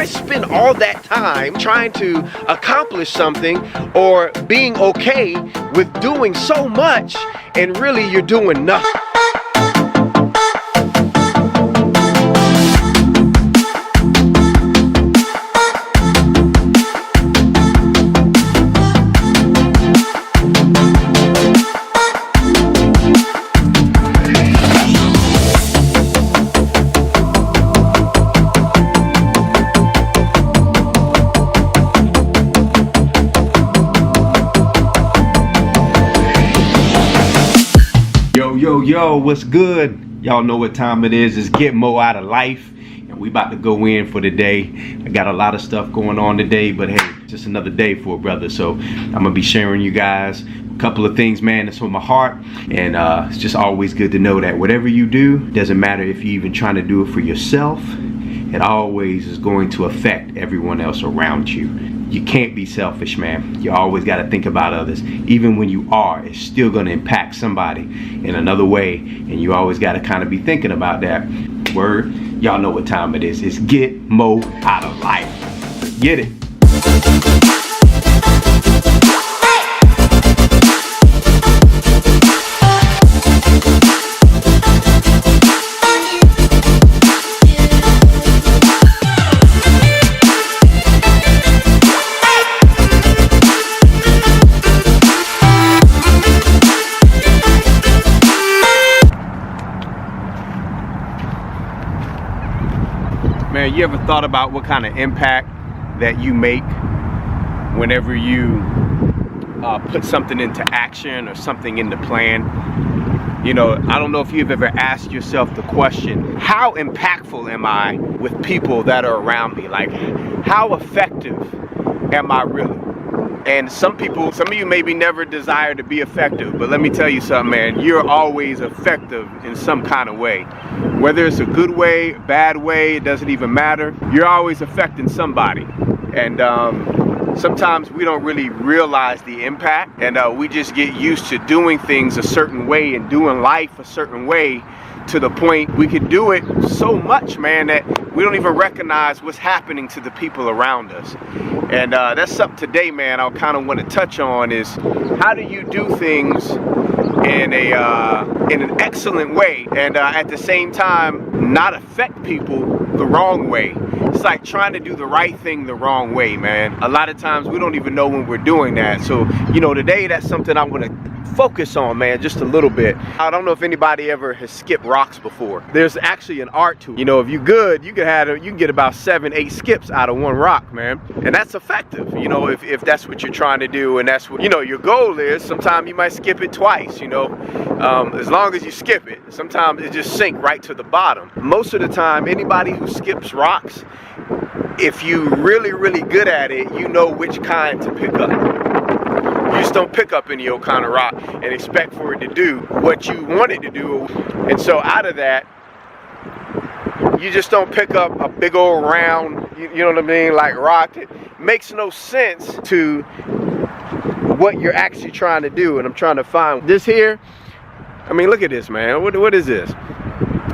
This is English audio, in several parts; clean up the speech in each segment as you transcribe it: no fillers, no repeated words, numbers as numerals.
Why spend all that time trying to accomplish something or being okay with doing so much and really you're doing nothing? Yo, what's good? Y'all know what time it is. It's Get Mo Out of Life, and we about to go in for the day. I got a lot of stuff going on today, but hey, just another day for a brother. So I'm gonna be sharing you guys a couple of things, man, that's on my heart. And it's just always good to know that whatever you do, doesn't matter if you're even trying to do it for yourself, it always is going to affect everyone else around you. You can't be selfish, man. You always got to think about others. Even when you are, it's still going to impact somebody in another way. And you always got to kind of be thinking about that. Word, y'all know what time it is. It's Get Mo Out of Life. Get it. Man, you ever thought about what kind of impact that you make whenever you put something into action or something into plan? You know, I don't know if you've ever asked yourself the question, how impactful am I with people that are around me? Like, how effective am I really? And some of you maybe never desire to be effective, but let me tell you something, man, you're always effective in some kind of way. Whether it's a good way, bad way, it doesn't even matter. You're always affecting somebody. And sometimes we don't really realize the impact, and we just get used to doing things a certain way and doing life a certain way, to the point we can do it so much, man, that we don't even recognize what's happening to the people around us. And that's something today, man, I kind of want to touch on is how do you do things in an excellent way and at the same time not affect people the wrong way. It's like trying to do the right thing the wrong way, man. A lot of times we don't even know when we're doing that. So, you know, today that's something I want to focus on, man, just a little bit. I don't know if anybody ever has skipped rocks before. There's actually an art to it. You know, if you're good, you can get about 7-8 skips out of one rock, man. And that's effective, you know, if that's what you're trying to do and that's what, you know, your goal is. Sometimes you might skip it twice, you know, as long as you skip it. Sometimes it just sink right to the bottom. Most of the time, anybody who skips rocks, if you really, really good at it, you know which kind to pick up. You just don't pick up any old kind of rock and expect for it to do what you want it to do. And so out of that, you just don't pick up a big old round, you know what I mean, like rock. It makes no sense to what you're actually trying to do. And I'm trying to find this here. I mean, look at this, man. What is this?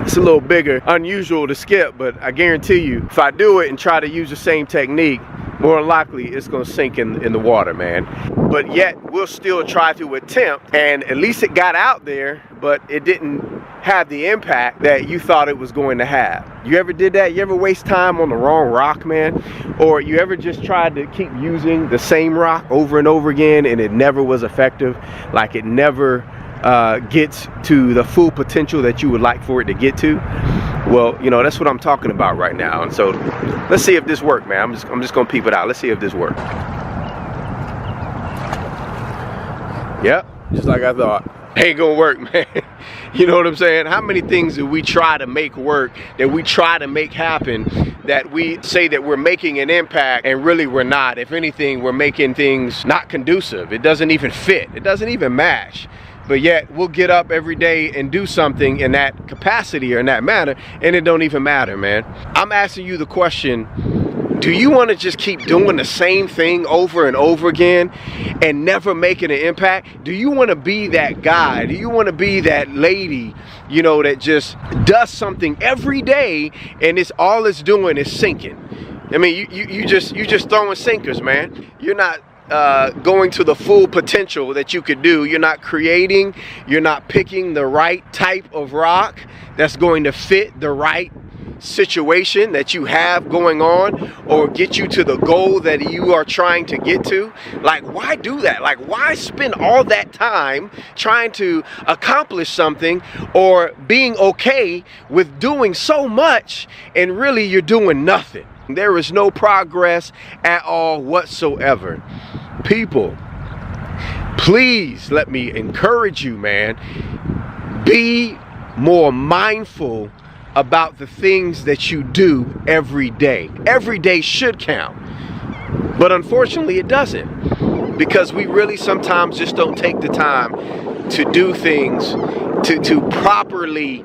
It's a little bigger, unusual to skip, but I guarantee you, if I do it and try to use the same technique, more than likely it's gonna sink in the water, man. But yet we'll still try to attempt, and at least it got out there, but it didn't have the impact that you thought it was going to have. You ever did that? You ever waste time on the wrong rock, man? Or you ever just tried to keep using the same rock over and over again and it never was effective? Like it never gets to the full potential that you would like for it to get to? Well, you know, that's what I'm talking about right now. And so let's see if this works, man. I'm just gonna peep it out. Let's see if this works. Yep, just like I thought. Ain't gonna work, man. You know what I'm saying? How many things that we try to make work, that we try to make happen, that we say that we're making an impact and really we're not. If anything, we're making things not conducive. It doesn't even fit. It doesn't even match. But yet we'll get up every day and do something in that capacity or in that manner, and it don't even matter, man. I'm asking you the question, do you want to just keep doing the same thing over and over again and never making an impact? Do you want to be that guy? Do you want to be that lady, you know, that just does something every day and all it's doing is sinking? I mean, you just throwing sinkers, man. You're not going to the full potential that you could do. You're not creating, you're not picking the right type of rock that's going to fit the right situation that you have going on or get you to the goal that you are trying to get to. Like, why do that? Like, why spend all that time trying to accomplish something or being okay with doing so much and really you're doing nothing? There is no progress at all whatsoever. People, please let me encourage you, man. Be more mindful about the things that you do every day. Every day should count. But unfortunately it doesn't, because we really sometimes just don't take the time to do things, to properly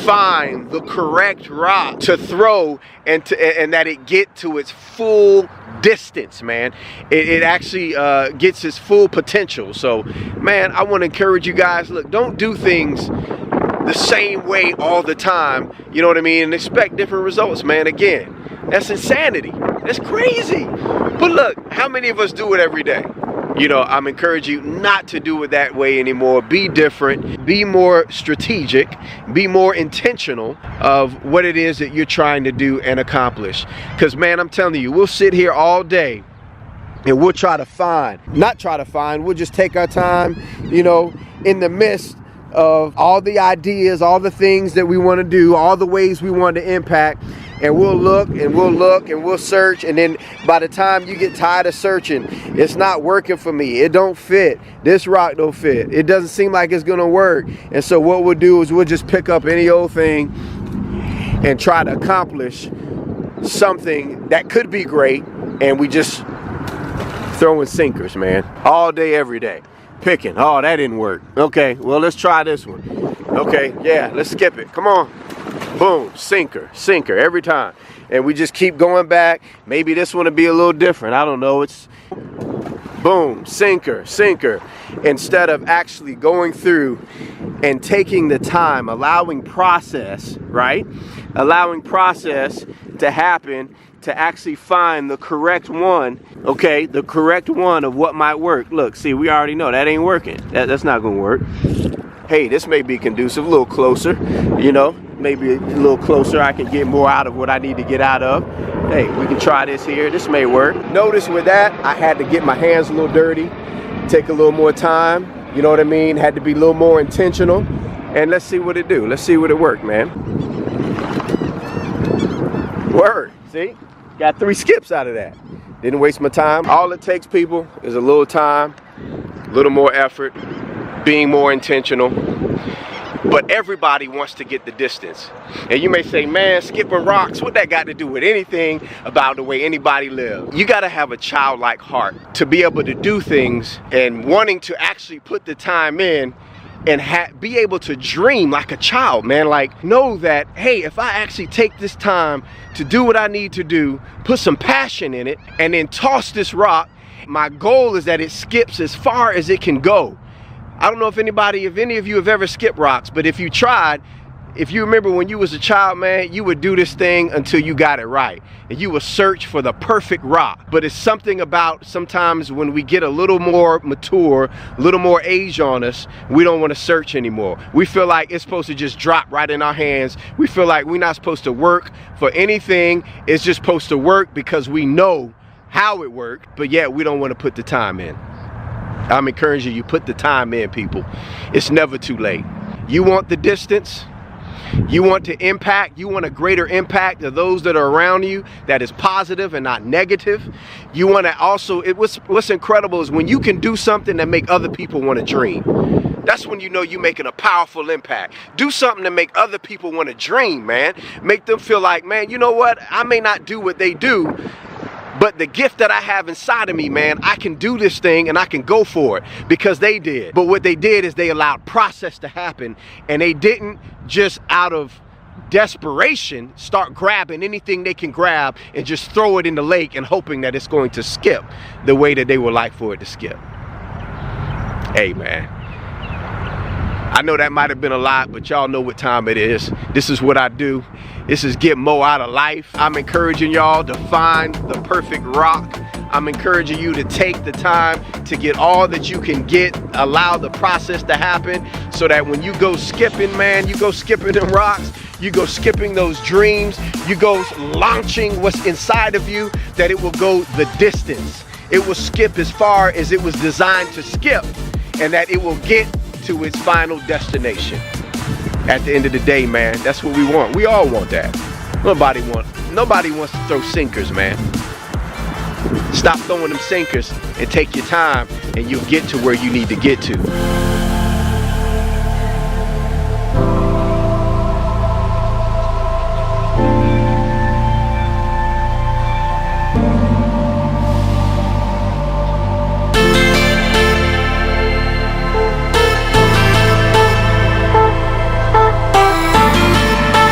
find the correct rock to throw and that it get to its full distance, man. It actually gets its full potential. So, man, I want to encourage you guys, look, don't do things the same way all the time, you know what I mean, and expect different results, man. Again, that's insanity. That's crazy. But look, how many of us do it every day? You know, I'm encouraging you not to do it that way anymore. Be different, be more strategic, be more intentional of what it is that you're trying to do and accomplish. Because, man, I'm telling you, we'll sit here all day and we'll we'll just take our time, you know, in the midst of all the ideas, all the things that we want to do, all the ways we want to impact, and we'll look and we'll search, and then by the time you get tired of searching, it's not working for me, it don't fit, this rock don't fit, it doesn't seem like it's gonna work. And so what we'll do is we'll just pick up any old thing and try to accomplish something that could be great, and we just throwing sinkers, man, all day every day. Picking, oh, that didn't work. Okay, well, let's try this one. Okay, yeah, let's skip it. Come on. Boom, sinker every time. And we just keep going back. Maybe this one will be a little different. I don't know. It's boom, sinker. Instead of actually going through and taking the time, allowing process, right? Allowing process to happen, to actually find the correct one, okay, the correct one of what might work. Look, see, we already know that ain't working. That's not gonna work. Hey, this may be conducive, a little closer, you know, maybe a little closer, I can get more out of what I need to get out of. Hey, we can try this here, this may work. Notice with that, I had to get my hands a little dirty, take a little more time, you know what I mean, had to be a little more intentional, and let's see what it do. Let's see what it worked, man. Word, see? Got 3 skips out of that. Didn't waste my time. All it takes, people, is a little time, a little more effort, being more intentional. But everybody wants to get the distance. And you may say, man, skipping rocks, what that got to do with anything about the way anybody lives? You got to have a childlike heart to be able to do things and wanting to actually put the time in and be able to dream like a child, man. Like, know that, hey, if I actually take this time to do what I need to do, put some passion in it, and then toss this rock, my goal is that it skips as far as it can go. I don't know if any of you have ever skipped rocks, but if you tried, if you remember when you was a child, man, you would do this thing until you got it right. And you would search for the perfect rock. But it's something about sometimes when we get a little more mature, a little more age on us, we don't want to search anymore. We feel like it's supposed to just drop right in our hands. We feel like we're not supposed to work for anything. It's just supposed to work because we know how it worked, but yet we don't want to put the time in. I'm encouraging you, put the time in, people. It's never too late. You want the distance? You want to impact, you want a greater impact of those that are around you that is positive and not negative. You want to also, what's incredible is when you can do something that make other people want to dream. That's when you know you're making a powerful impact. Do something to make other people want to dream, man. Make them feel like, man, you know what? I may not do what they do, but the gift that I have inside of me, man, I can do this thing and I can go for it because they did. But what they did is they allowed process to happen, and they didn't just out of desperation start grabbing anything they can grab and just throw it in the lake and hoping that it's going to skip the way that they would like for it to skip. Hey, man, I know that might have been a lot, but y'all know what time it is. This is what I do. This is get more out of life. I'm encouraging y'all to find the perfect rock. I'm encouraging you to take the time to get all that you can get, allow the process to happen, so that when you go skipping, man, you go skipping them rocks, you go skipping those dreams, you go launching what's inside of you, that it will go the distance. It will skip as far as it was designed to skip, and that it will get to its final destination. At the end of the day, man, that's what we want. We all want that. Nobody wants to throw sinkers, man. Stop throwing them sinkers and take your time, and you'll get to where you need to get to.